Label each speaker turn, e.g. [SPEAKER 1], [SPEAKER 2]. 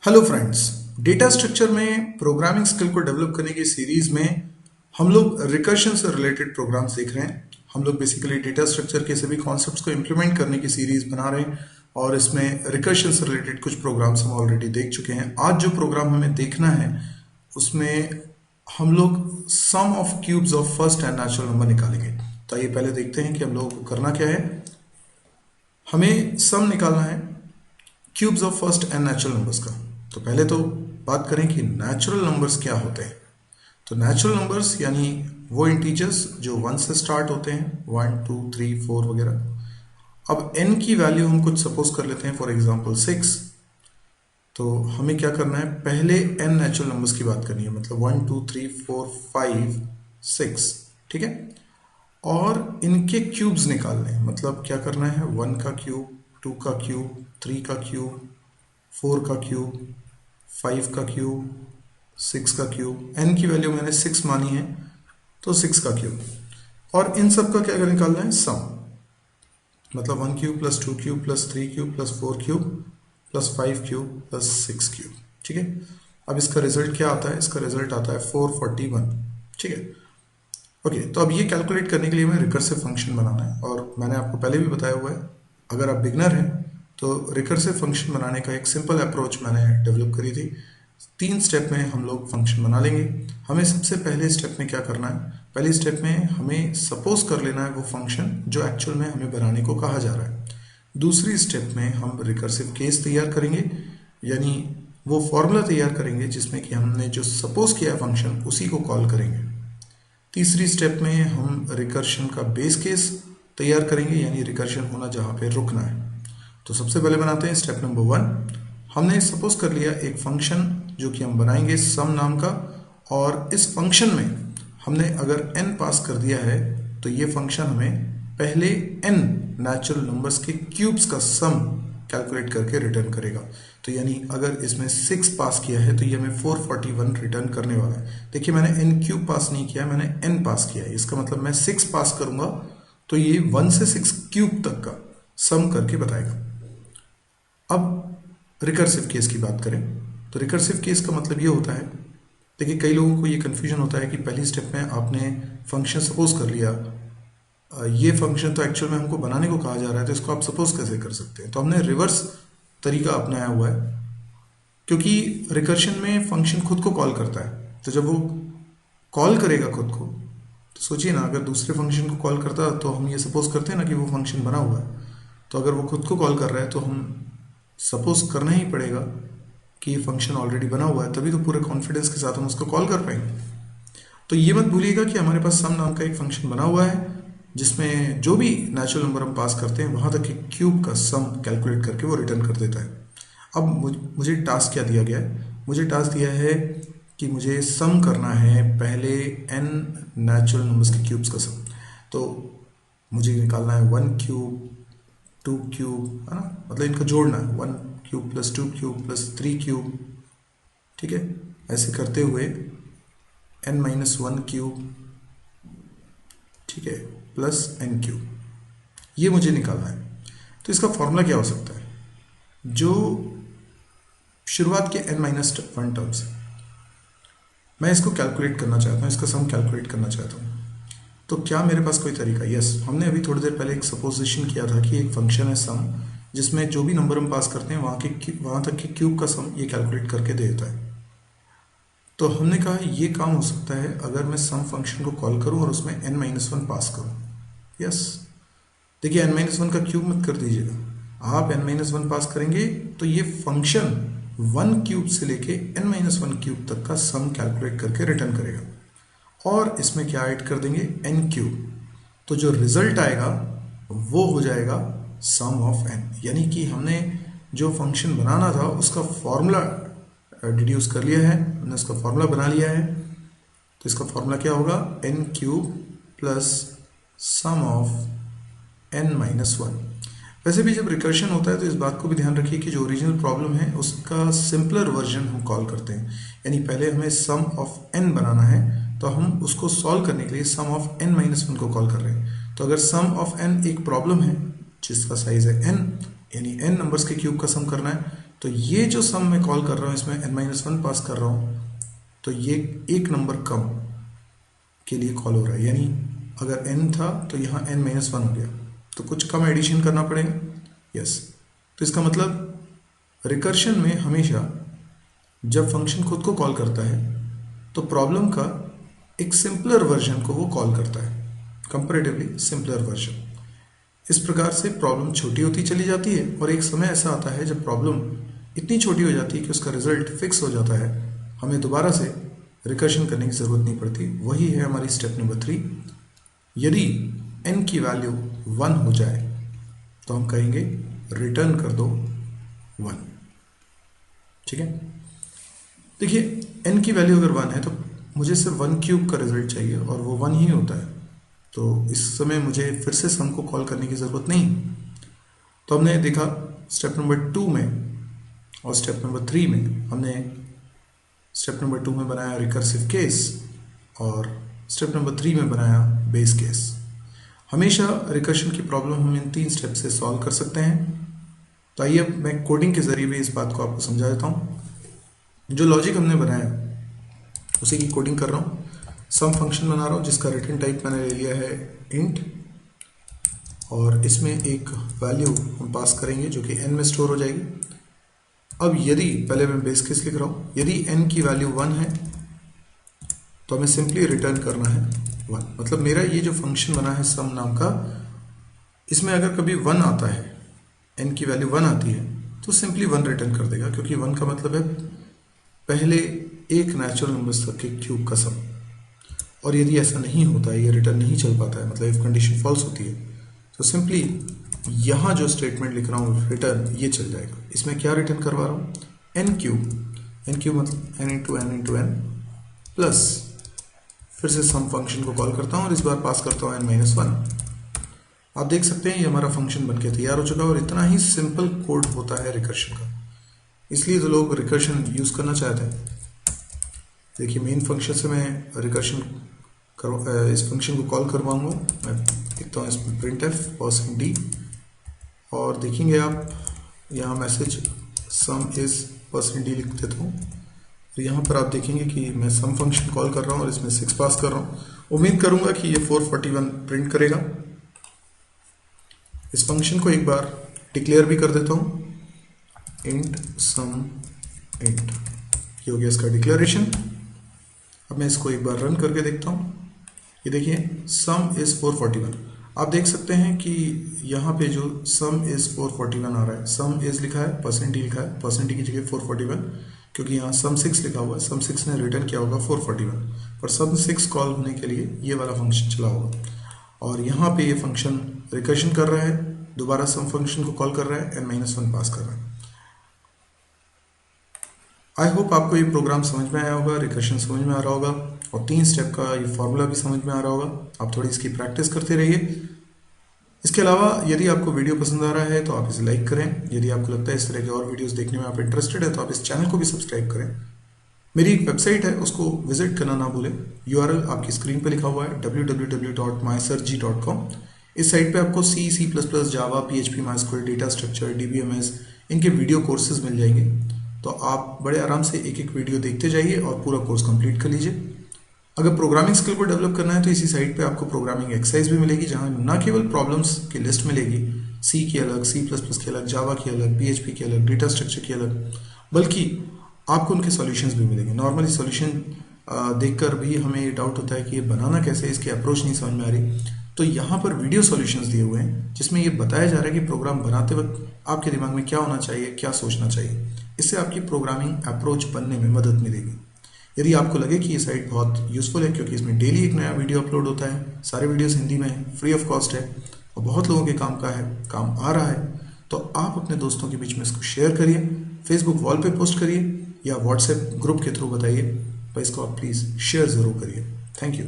[SPEAKER 1] Hello friends, data structure में programming skill को develop करने की सीरीज में हम लोग रिकर्शन से रिलेटेड प्रोग्राम्स देख रहे हैं। हम लोग बेसिकली डेटा स्ट्रक्चर के सभी कॉन्सेप्ट्स को इम्प्लीमेंट करने की सीरीज बना रहे हैं और इसमें रिकर्शन से रिलेटेड कुछ प्रोग्राम्स हम ऑलरेडी देख चुके हैं। आज जो प्रोग्राम हमें देखना है उसमें हम लोग sum of cubes of first and natural number निकालेंगे। तो आइए पहले देखते हैं कि हम लोगों को करना क्या है। हमें सम निकालना है cubes of first and natural numbers का। तो पहले तो बात करें कि नेचुरल नंबर्स क्या होते हैं। तो नेचुरल नंबर्स यानी वो इंटीजर्स जो 1 से स्टार्ट होते हैं, 1 2 3 4 वगैरह। अब n की वैल्यू हम कुछ सपोज कर लेते हैं, फॉर एग्जांपल 6। तो हमें क्या करना है, पहले n नेचुरल नंबर्स की बात करनी है, मतलब 1 2 3 4 5 6, ठीक है। और इनके क्यूब्स निकालने हैं, मतलब क्या करना है, 1 का क्यूब, 2 का क्यूब, 3 का क्यूब, 4 का क्यूब, 5 का क्यूब, 6 का क्यूब। n की वैल्यू मैंने 6 मानी है तो 6 का क्यूब। और इन सब का क्या निकालना है, सम, मतलब 1 cube plus 2 cube plus 3 cube plus 4 cube plus 5 cube plus 6 cube, ठीक है। अब इसका रिजल्ट क्या आता है, इसका रिजल्ट आता है 441, ठीक है। ओके, तो अब ये कैलकुलेट करने के लिए हमें रिकर्सिव फंक्शन बनाना है। और मैंने आपको पहले भी बताया हुआ है, अगर आप बिगनर हैं तो रिकर्सिव फंक्शन बनाने का एक सिंपल अप्रोच मैंने डेवलप करी थी। 3 स्टेप में हम लोग फंक्शन बना लेंगे। हमें सबसे पहले स्टेप में क्या करना है, पहले स्टेप में हमें सपोज कर लेना है वो फंक्शन जो एक्चुअल में हमें बनाने को कहा जा रहा है। दूसरी स्टेप में हम रिकर्सिव केस तैयार करेंगे, यानी वो फॉर्मूला तैयार करेंगे जिसमें कि हमने जो सपोज किया है फंक्शन उसी को कॉल करेंगे। तीसरी स्टेप में हम रिकर्शन का बेस केस तैयार करेंगे, यानी रिकर्शन होना जहाँ पे रुकना है। तो सबसे पहले बनाते हैं स्टेप नंबर 1। हमने सपोज कर लिया एक फंक्शन जो कि हम बनाएंगे सम नाम का, और इस फंक्शन में हमने अगर n पास कर दिया है तो ये फंक्शन हमें पहले n नेचुरल नंबर्स के क्यूब्स का सम कैलकुलेट करके रिटर्न करेगा। तो यानी अगर इसमें 6 पास किया है तो ये हमें 441 रिटर्न करने वाला है। देखिए, मैंने n क्यूब पास नहीं किया, मैंने n पास किया है। इसका मतलब मैं 6 पास करूंगा तो ये 1 से 6 क्यूब तक का सम करके बताएगा। अब रिकर्सिव केस की बात करें तो रिकर्सिव केस का मतलब ये होता है, देखिए कई लोगों को ये कन्फ्यूजन होता है कि पहली स्टेप में आपने फंक्शन सपोज कर लिया, ये फंक्शन तो एक्चुअल में हमको बनाने को कहा जा रहा है, तो इसको आप सपोज कैसे कर सकते हैं। तो हमने रिवर्स तरीका अपनाया हुआ है, क्योंकि रिकर्शन में फंक्शन खुद को कॉल करता है। तो जब वो कॉल करेगा खुद को, तो सोचिए ना, अगर दूसरे फंक्शन को कॉल करता तो हम ये सपोज करते हैं ना कि वो फंक्शन बना हुआ है। तो अगर वो खुद को कॉल कर रहा है तो हम सपोज करना ही पड़ेगा कि ये फंक्शन ऑलरेडी बना हुआ है, तभी तो पूरे कॉन्फिडेंस के साथ हम उसको कॉल कर पाएंगे। तो ये मत भूलिएगा कि हमारे पास सम नाम का एक फंक्शन बना हुआ है जिसमें जो भी नेचुरल नंबर हम पास करते हैं वहां तक के क्यूब का सम कैलकुलेट करके वो रिटर्न कर देता है। अब मुझे टास्क क्या दिया गया है, मुझे टास्क दिया है कि मुझे सम करना है पहले n नेचुरल नंबर्स के क्यूब्स का सम। तो मुझे निकालना है 1 क्यूब 2 क्यूब, है ना, मतलब इनका जोड़ना है, 1 cube plus 2 cube plus 3 cube, ठीक है। ऐसे करते हुए n-1 क्यूब, ठीक है, प्लस n क्यूब, ये मुझे निकालना है। तो इसका फॉर्मूला क्या हो सकता है, जो शुरुआत के n-1 टर्म्स है, मैं इसको कैलकुलेट करना चाहता हूँ, इसका सम कैलकुलेट करना चाहता हूँ। तो क्या मेरे पास कोई तरीका, यस, हमने अभी थोड़ी देर पहले एक सपोजिशन किया था कि एक फंक्शन है सम, जिसमें जो भी नंबर हम पास करते हैं वहाँ तक के क्यूब का सम ये कैलकुलेट करके दे देता है। तो हमने कहा ये काम हो सकता है अगर मैं सम फंक्शन को कॉल करूँ और उसमें n-1 पास करूँ। यस, देखिए n-1 का क्यूब मत कर दीजिएगा, आप n-1 पास करेंगे तो ये फंक्शन 1 क्यूब से लेके n-1 क्यूब तक का सम कैलकुलेट करके रिटर्न करेगा, और इसमें क्या ऐड कर देंगे, n क्यूब। तो जो रिजल्ट आएगा वो हो जाएगा सम ऑफ n, यानी कि हमने जो फंक्शन बनाना था उसका फॉर्मूला डिड्यूस कर लिया है, हमने उसका फॉर्मूला बना लिया है। तो इसका फॉर्मूला क्या होगा, n cube plus sum of n-1। वैसे भी जब रिकर्शन होता है तो इस बात को भी ध्यान रखिए कि जो ओरिजिनल प्रॉब्लम है उसका सिंपलर वर्जन हम कॉल करते हैं, यानी पहले हमें सम ऑफ n बनाना है तो हम उसको सॉल्व करने के लिए सम ऑफ n-1 को कॉल कर रहे हैं। तो अगर सम ऑफ n एक प्रॉब्लम है जिसका साइज है n, यानी n नंबर्स के क्यूब का सम करना है, तो ये जो सम मैं कॉल कर रहा हूँ इसमें n-1 पास कर रहा हूँ, तो ये एक नंबर कम के लिए कॉल हो रहा है, यानी अगर n था तो यहाँ n-1 हो गया, तो कुछ कम एडिशन करना पड़ेगा। यस, तो इसका मतलब रिकर्शन में हमेशा जब फंक्शन खुद को कॉल करता है तो प्रॉब्लम का एक सिंपलर वर्जन को वो कॉल करता है, कंपैरेटिवली सिंपलर वर्जन। इस प्रकार से प्रॉब्लम छोटी होती चली जाती है और एक समय ऐसा आता है जब प्रॉब्लम इतनी छोटी हो जाती है कि उसका रिजल्ट फिक्स हो जाता है, हमें दोबारा से रिकर्शन करने की ज़रूरत नहीं पड़ती। वही है हमारी स्टेप नंबर 3। यदि n की वैल्यू 1 हो जाए तो हम कहेंगे रिटर्न कर दो 1। ठीक है, देखिए n की वैल्यू अगर 1 है तो मुझे सिर्फ 1 क्यूब का रिजल्ट चाहिए और वो 1 ही होता है, तो इस समय मुझे फिर से सम को कॉल करने की ज़रूरत नहीं। तो हमने देखा स्टेप नंबर 2 में और स्टेप नंबर 3 में हमने स्टेप नंबर 2 में बनाया रिकर्सिव केस और स्टेप नंबर 3 में बनाया बेस केस। हमेशा रिकर्शन की प्रॉब्लम हम इन 3 स्टेप से सॉल्व कर सकते हैं। तो आइए मैं कोडिंग के जरिए भी इस बात को आपको समझा देता हूँ। जो लॉजिक हमने बनाया उसी की कोडिंग कर रहा हूँ। सम फंक्शन बना रहा हूँ जिसका रिटर्न टाइप मैंने ले लिया है इंट, और इसमें एक वैल्यू हम पास करेंगे जो कि n में स्टोर हो जाएगी। अब यदि पहले मैं बेस केस लिख रहा हूँ, यदि n की वैल्यू 1 है तो हमें सिंपली रिटर्न करना है 1। मतलब मेरा ये जो फंक्शन बना है सम नाम का, इसमें अगर कभी 1 आता है, n की वैल्यू 1 आती है तो सिंपली 1 रिटर्न कर देगा, क्योंकि 1 का मतलब है पहले एक नेचुरल नंबर्स तक के क्यूब का सम। और यदि ऐसा नहीं होता है, ये रिटर्न नहीं चल पाता है, मतलब इफ कंडीशन फॉल्स होती है, तो सिंपली यहाँ जो स्टेटमेंट लिख रहा हूँ रिटर्न, ये चल जाएगा। इसमें क्या रिटर्न करवा रहा हूँ, n क्यूब मतलब n इंटू n प्लस फिर से सम फंक्शन को कॉल करता हूँ और इस बार पास करता हूँ n-1। आप देख सकते हैं ये हमारा फंक्शन बनके तैयार हो चुका है। और इतना ही सिंपल कोड होता है रिकर्शन का, इसलिए तो लोग रिकर्शन यूज़ करना चाहते हैं। देखिए मेन फंक्शन से मैं रिकर्शन इस फंक्शन को कॉल करवाऊंगा। मैं लिखता हूँ इसमें printf %d और देखेंगे आप यहाँ मैसेज सम इज %d लिख देता हूँ। तो यहाँ पर आप देखेंगे कि मैं सम फंक्शन कॉल कर रहा हूँ और इसमें 6 पास कर रहा हूँ। उम्मीद करूँगा कि ये 441 प्रिंट करेगा। इस फंक्शन को एक बार डिक्लेयर भी कर देता हूँ, इंट सम इंट, ये हो गया इसका डिक्लेरेशन। अब मैं इसको एक बार रन करके देखता हूँ। ये देखिए सम इज 441। आप देख सकते हैं कि यहाँ पे जो सम इज 441 आ रहा है, सम इज लिखा है, %d लिखा है, %d की जगह 441, क्योंकि यहाँ सम 6 लिखा हुआ है। सम 6 ने रिटर्न किया होगा 441, पर सम 6 कॉल होने के लिए ये वाला फंक्शन चला होगा। और यहाँ पे ये फंक्शन रिकर्शन कर रहा है, दोबारा सम फंक्शन को कॉल कर रहा है, n-1 पास कर रहा है। आई होप आपको ये प्रोग्राम समझ में आया होगा, रिकर्शन समझ में आ रहा होगा और 3 स्टेप का ये फॉर्मूला भी समझ में आ रहा होगा। आप थोड़ी इसकी प्रैक्टिस करते रहिए। इसके अलावा यदि आपको वीडियो पसंद आ रहा है तो आप इसे लाइक करें। यदि आपको लगता है इस तरह के और वीडियोस देखने में आप इंटरेस्टेड है तो आप इस चैनल को भी सब्सक्राइब करें। मेरी एक वेबसाइट है, उसको विजिट करना ना भूलें। URL आपकी स्क्रीन पर लिखा हुआ है www.mysirji.com। इस साइट पे आपको C++, जावा, PHP, MySQL, data structure, DBMS इनके वीडियो कोर्सेज मिल जाएंगे। तो आप बड़े आराम से एक एक वीडियो देखते जाइए और पूरा कोर्स कंप्लीट कर लीजिए। अगर प्रोग्रामिंग स्किल को डेवलप करना है तो इसी साइट पे आपको प्रोग्रामिंग एक्सरसाइज भी मिलेगी, जहां न केवल प्रॉब्लम्स की लिस्ट मिलेगी, C की अलग, C++ की अलग, जावा की अलग, PHP की अलग, डेटा स्ट्रक्चर की अलग, बल्कि आपको उनके सॉल्यूशंस भी मिलेंगे। नॉर्मली सॉल्यूशन देखकर भी हमें डाउट होता है कि ये बनाना कैसे, इसकी अप्रोच नहीं समझ में आ रही। तो यहाँ पर वीडियो सॉल्यूशंस दिए हुए हैं जिसमें ये बताया जा रहा है कि प्रोग्राम बनाते वक्त आपके दिमाग में क्या होना चाहिए, क्या सोचना चाहिए। इससे आपकी प्रोग्रामिंग अप्रोच बनने में मदद मिलेगी। यदि आपको लगे कि ये साइट बहुत यूजफुल है, क्योंकि इसमें डेली एक नया वीडियो अपलोड होता है, सारे वीडियोस हिंदी में है, फ्री ऑफ कॉस्ट है और बहुत लोगों के काम का है, काम आ रहा है, तो आप अपने दोस्तों के बीच में इसको शेयर करिए, फेसबुक वॉल पे पोस्ट करिए या व्हाट्सएप ग्रुप के थ्रू बताइए, पर इसको आप प्लीज़ शेयर ज़रूर करिए। Thank you.